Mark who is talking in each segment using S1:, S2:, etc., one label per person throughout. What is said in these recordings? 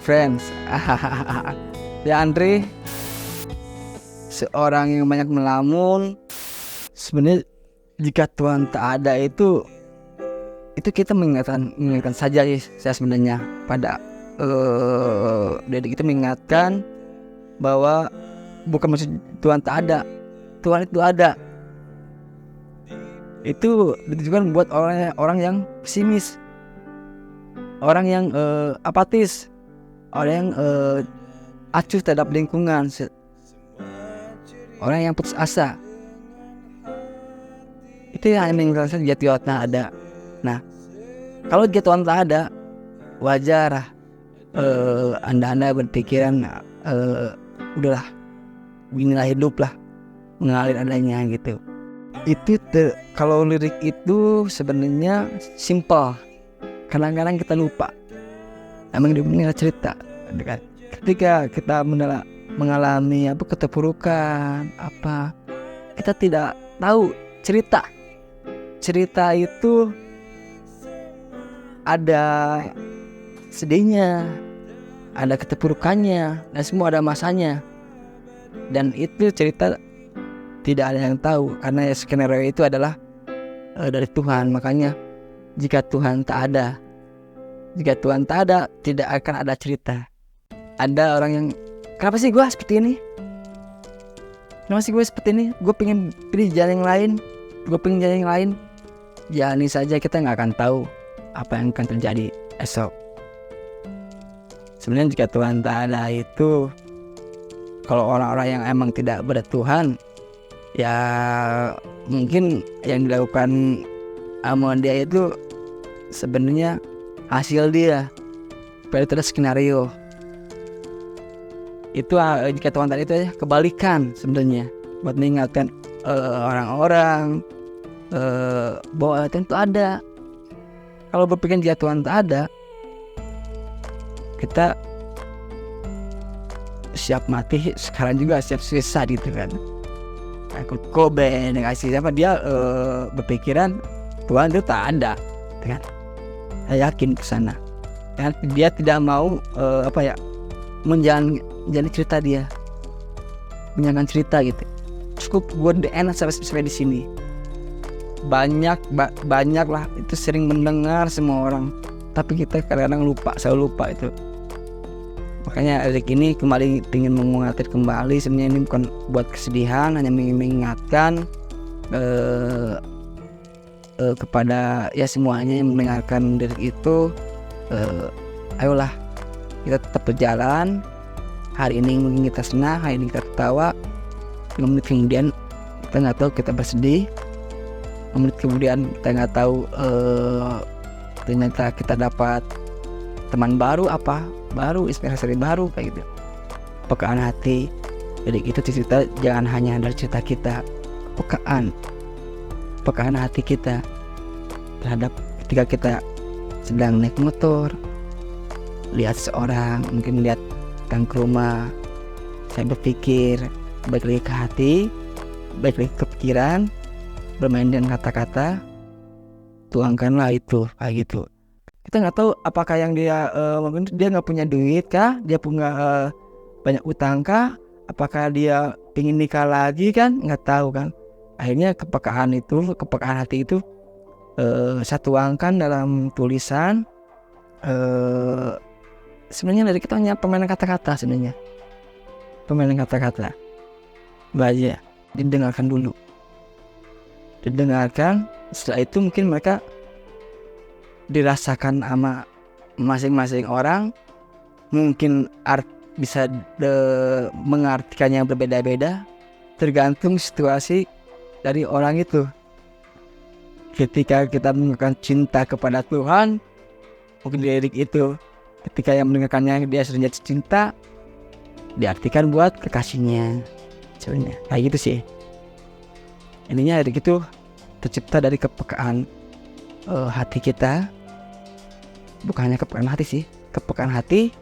S1: friends. Ya Andre, seorang yang banyak melamun. Sebenarnya jika Tuhan tak ada itu kita mengingatkan saja ya saya sebenarnya pada Dedek itu mengingatkan bahwa bukan maksud Tuhan tak ada, Tuhan itu ada. Itu ditujukan buat orang yang pesimis, orang yang apatis, orang yang acuh terhadap lingkungan, orang yang putus asa. Itu yang mengingatkan jika Tuhan tak ada. Nah, kalau jika Tuhan tak ada, wajar anda berpikiran udahlah, beginilah hidup lah, mengalir adanya gitu. Itu kalau lirik itu sebenarnya simple. Kadang-kadang kita lupa. Emang dia cerita. Ketika kita mengalami keterpurukan kita tidak tahu cerita. Cerita itu ada sedihnya, ada keterpurukannya, dan semua ada masanya. Dan itu cerita tidak ada yang tahu, karena skenario itu adalah dari Tuhan. Makanya jika Tuhan tak ada, tidak akan ada cerita. Ada orang yang, kenapa sih gue seperti ini? Kenapa sih gue seperti ini? Gue pengen pilih jalan yang lain. Jalani saja, kita nggak akan tahu apa yang akan terjadi esok. Sebenarnya jika Tuhan tak ada itu, kalau orang-orang yang emang tidak bertuhan, ya mungkin yang dilakukan sama dia itu sebenarnya hasil dia. Pada itu ada skenario. Itu jika Tuhan tadi itu ya kebalikan sebenarnya, buat mengingatkan orang-orang bahwa Tuhan itu ada. Kalau berpikir jika Tuhan tak ada, kita siap mati sekarang juga, siap suicide gitu kan. Kurt Cobain dia berpikiran Tuhan itu tak ada, kan? Saya yakin ke sana. Dan dia tidak mau menjalani cerita dia, menjalankan cerita gitu. Cukup gue enak sampai di sini. Banyak lah, itu sering mendengar semua orang, tapi kita kadang-kadang selalu lupa itu. Makanya Erik ini kembali ingin menguatkan kembali, sebenarnya ini bukan buat kesedihan, hanya mengingatkan kepada ya semuanya yang mendengarkan Erik itu, ayolah kita tetap berjalan. Hari ini mungkin kita senang, hari ini kita ketawa, 5 menit kemudian kita nggak tahu kita bersedih, 5 menit kemudian kita nggak tahu ternyata kita dapat teman baru, inspirasi baru kayak gitu. Pekaan hati. Jadi itu cerita jangan hanya dari cerita kita, pekaan hati kita terhadap ketika kita sedang naik motor, lihat seorang, mungkin lihat datang ke rumah, saya berpikir, balik lagi ke hati, balik lagi ke pikiran, bermain dengan kata-kata, tuangkanlah itu kayak gitu. Kita nggak tahu apakah yang dia mungkin dia nggak punya duit kah, dia punya banyak utang kah, apakah dia pingin nikah lagi kan, nggak tahu kan. Akhirnya kepekaan hati itu saya tuangkan dalam tulisan. Sebenarnya dari kita hanya permainan kata-kata, baca, didengarkan dulu, setelah itu mungkin mereka dirasakan sama masing-masing orang, mungkin bisa mengartikannya berbeda-beda tergantung situasi dari orang itu. Ketika kita menunjukkan cinta kepada Tuhan, mungkin lirik itu ketika yang mendengarkannya dia sudah jatuh cinta, diartikan buat kekasihnya. Sebenarnya kayak gitu sih. Ininya lirik itu tercipta dari kepekaan hati kita. Bukan hanya kepekaan hati sih, kepekaan hati,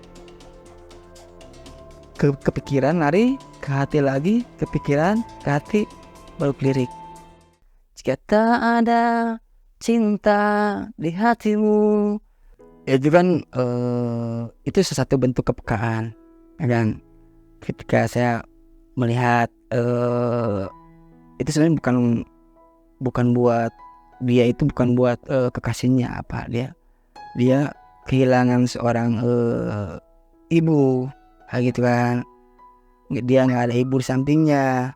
S1: kepikiran, lari ke hati lagi, kepikiran, ke hati, baru lirik. Jika tak ada cinta di hatimu, Itu kan itu salah satu bentuk kepekaan, ya kan? Ketika saya melihat itu sebenarnya bukan buat dia, itu bukan buat kekasihnya apa, dia kehilangan seorang ibu kayak gitu kan. Dia nggak ada ibu di sampingnya,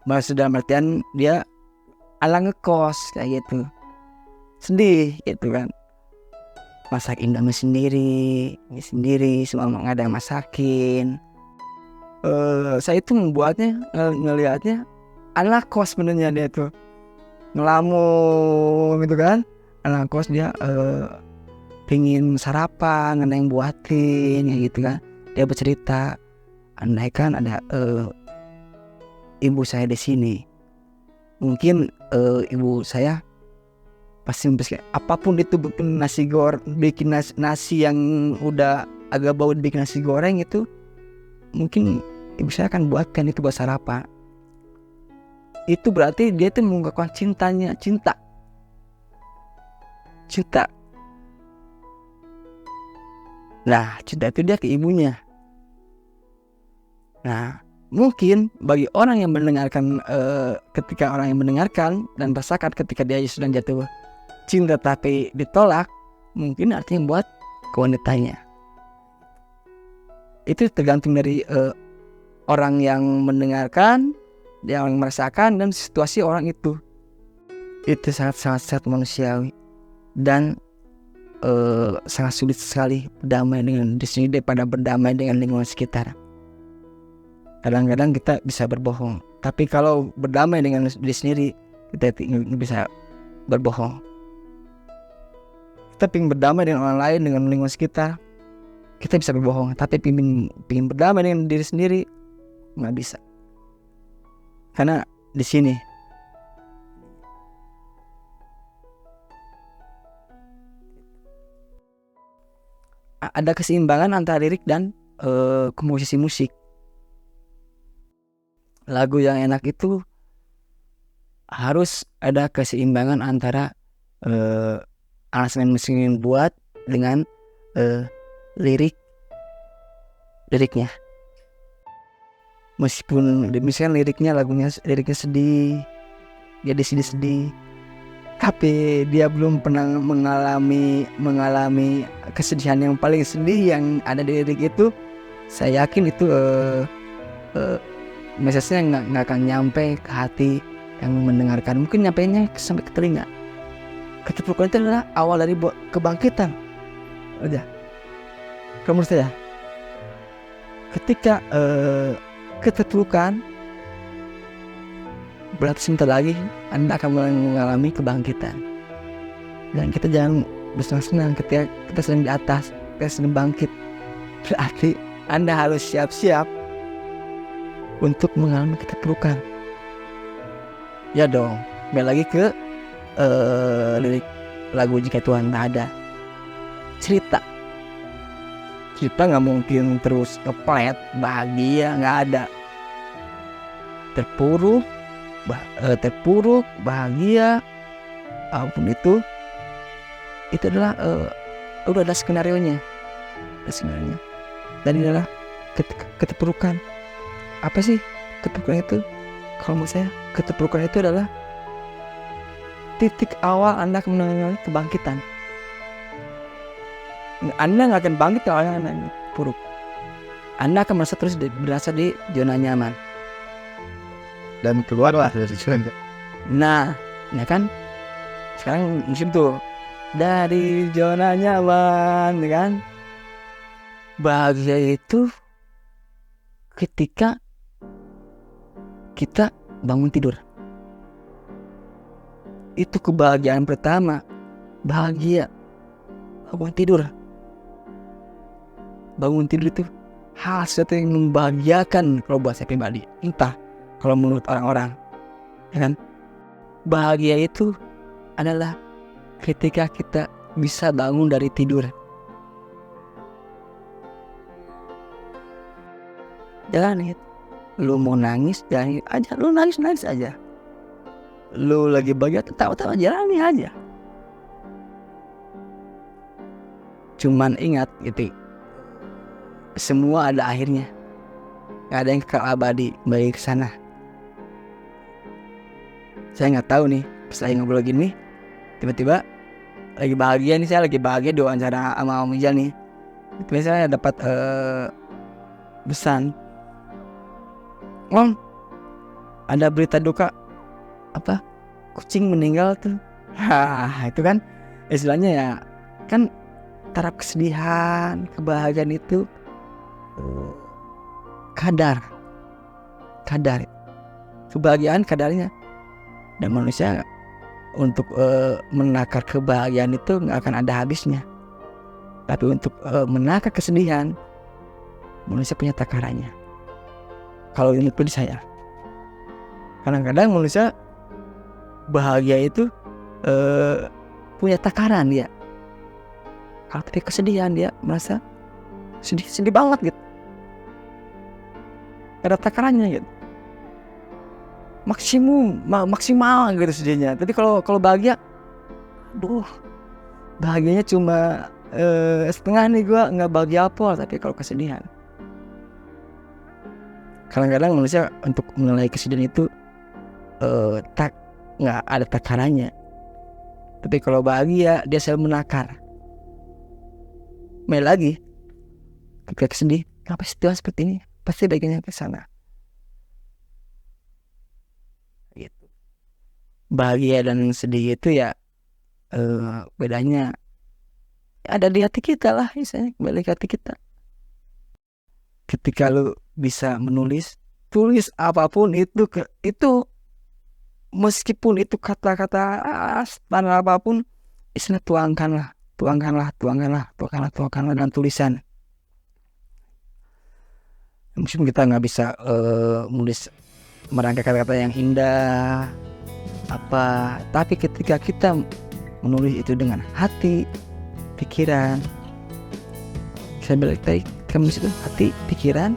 S1: maksud dalam artian dia ala ngekos kayak gitu, sedih gitu kan. Masak indomie sendiri, semua nggak ada yang masakin. Saya itu membuatnya ngelihatnya anak kos sebenarnya, dia tuh ngelamun gitu kan. Anak kos dia pingin sarapan, nggak ada yang buatin kayak gitu kan. Dia bercerita, andai kan ada ibu saya di sini, mungkin ibu saya pasti apapun itu, bikin nasi goreng, bikin nasi yang udah agak bau, bikin nasi goreng itu mungkin ibu saya akan buatkan itu buat sarapan. Itu berarti dia tuh mengungkapkan cinta. Nah, cinta itu dia ke ibunya. Nah, mungkin bagi orang yang mendengarkan, ketika orang yang mendengarkan dan rasakan ketika dia sedang jatuh cinta tapi ditolak, mungkin artinya buat ke wanitanya. Itu tergantung dari orang yang mendengarkan, yang merasakan, dan situasi orang itu. Itu sangat manusiawi dan sangat sulit sekali berdamai dengan diri sendiri daripada berdamai dengan lingkungan sekitar. Kadang-kadang kita bisa berbohong, tapi kalau berdamai dengan diri sendiri, kita tidak bisa berbohong. Kita ingin berdamai dengan orang lain, dengan lingkungan sekitar, kita bisa berbohong. Tapi ingin berdamai dengan diri sendiri, nggak bisa. Karena di sini ada keseimbangan antara lirik dan komposisi musik. Lagu yang enak itu harus ada keseimbangan antara aransemen musik yang buat dengan liriknya. Meskipun misalnya liriknya sedih, jadi sedih, tapi dia belum pernah mengalami kesedihan yang paling sedih yang ada di lirik itu. Saya yakin itu message-nya nggak akan nyampe ke hati yang mendengarkan. Mungkin nyampainya sampai ke telinga. Keterpurukan itu adalah awal dari kebangkitan. Udah, kamu saya ketika keterpurukan, berarti sebentar lagi Anda akan mengalami kebangkitan. Dan kita jangan bersenang-senang ketika kita sedang di atas, kita sedang bangkit. Berarti Anda harus siap-siap untuk mengalami keterpurukan. Ya dong, kembali lagi ke lirik lagu Jika Tuhan Tak Ada. Cerita nggak mungkin terus ngeplet bahagia, nggak ada. Terpuruk, bahagia, apapun itu adalah udah ada skenario-nya. Dan ini adalah keterpurukan. Apa sih keterpurukan itu? Kalau menurut saya, keterpurukan itu adalah titik awal Anda akan mengalami kebangkitan. Anda nggak akan bangkit kalau Anda puruk. Anda akan berasa di zona nyaman dan keluarlah dari zona. Nah, ya kan? Sekarang musim tuh dari zona nyaman, ya kan? Bahagia itu ketika kita bangun tidur. Itu kebahagiaan pertama. Bahagia bangun tidur. Bangun tidur itu hal sesuatu yang membahagiakan kalau buat saya pribadi. Entah kalau menurut orang-orang, ya kan? Bahagia itu adalah ketika kita bisa bangun dari tidur. Jalanin. Lu mau nangis, jalanin aja. Lu nangis aja. Lu lagi bahagia, tawa-tawa, jalani aja. Cuman ingat gitu, semua ada akhirnya, nggak ada yang kekal abadi bagi ke sana. Saya nggak tahu nih, pas lagi ngobrol gini, tiba-tiba lagi bahagia nih, saya lagi bahagia diwawancara sama Om Ijal nih. Tiba-tiba saya dapat pesan, Om, ada berita duka, apa, kucing meninggal tuh. Itu kan istilahnya ya, kan taraf kesedihan, kebahagiaan itu kadar kebahagiaan kadarnya. Dan manusia untuk menakar kebahagiaan itu nggak akan ada habisnya. Tapi untuk menakar kesedihan, manusia punya takarannya. Kalau ini pun saya, kadang-kadang manusia bahagia itu punya takaran dia. Kalau tapi kesedihan dia merasa sedih banget gitu. Ada takarannya gitu. Maksimal gitu sedihnya. Tapi kalau bahagia, bahagianya cuma setengah nih, gue nggak bahagia apa. Tapi kalau kesedihan, kadang-kadang manusia untuk menilai kesedihan itu nggak ada takarannya. Tapi kalau bahagia dia selalu menakar. Main lagi ketika sedih, kenapa situasi seperti ini? Pasti baiknya ke sana. Gitu. Bahagia dan sedih itu ya bedanya ada di hati kita lah, misalnya kembali ke hati kita. Ketika lu bisa tulis apapun itu meskipun itu kata-kata standar apapun, istilah tuangkanlah dengan tulisan. Mungkin kita nggak bisa menulis merangkai kata-kata yang indah apa, tapi ketika kita menulis itu dengan hati, pikiran, saya balik tadi kamu itu hati, pikiran,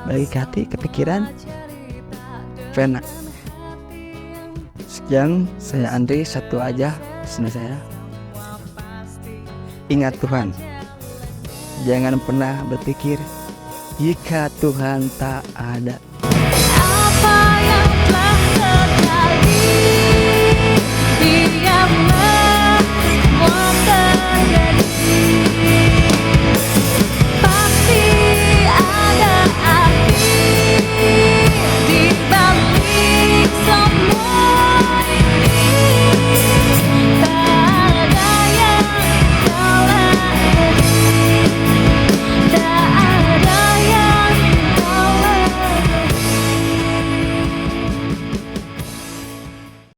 S1: balik ke hati, ke pikiran, pena. Sekian, saya Andri, satu aja pesan saya. Ingat Tuhan, jangan pernah berpikir jika Tuhan tak ada.
S2: Apa yang telah